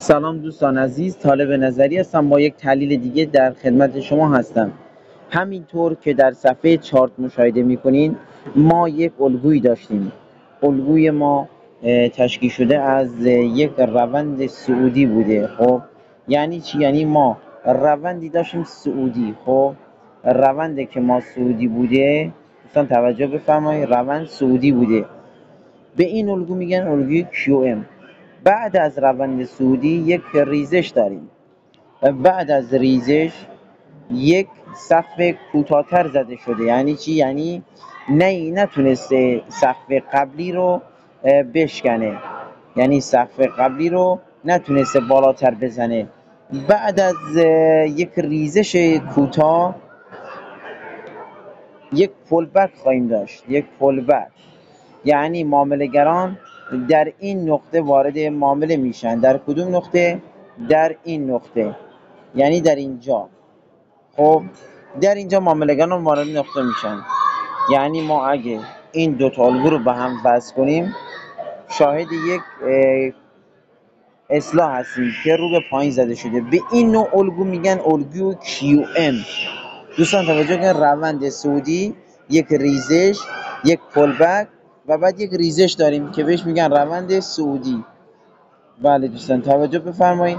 سلام دوستان عزیز، طالب نظری هستم. با یک تحلیل دیگه در خدمت شما هستم. همینطور که در صفحه چارت مشاهده میکنین ما یک الگویی داشتیم. الگوی ما تشکیل شده از یک روند صعودی بوده. خب یعنی چی؟ یعنی ما روندی داشتیم صعودی. خب روندی که ما صعودی بوده، دوستان توجه بفرمایید، روند صعودی بوده. به این الگو میگن الگوی QM. بعد از روند صعودی یک ریزش داریم و بعد از ریزش یک سقف کوتاه‌تر زده شده. یعنی چی؟ یعنی نتونسته سقف قبلی رو بشکنه، یعنی سقف قبلی رو نتونسته بالاتر بزنه. بعد از یک ریزش کوتاه یک پلبک خواهیم داشت. یک پلبک یعنی معامله‌گران در این نقطه وارد معامله میشن. در کدوم نقطه؟ در این نقطه، یعنی در اینجا. خب در اینجا معامله‌گران وارد نقطه میشن. یعنی ما اگه این دو تا الگو رو به هم وصل کنیم شاهد یک اصلاح هستیم که رو به پایین زده شده. به این نوع الگو میگن الگوی QM. دوستان توجه کنید، روند صعودی، یک ریزش، یک پلبک و بعد یک ریزش داریم که بهش میگن روند صعودی. بله دوستان توجه بفرمایید.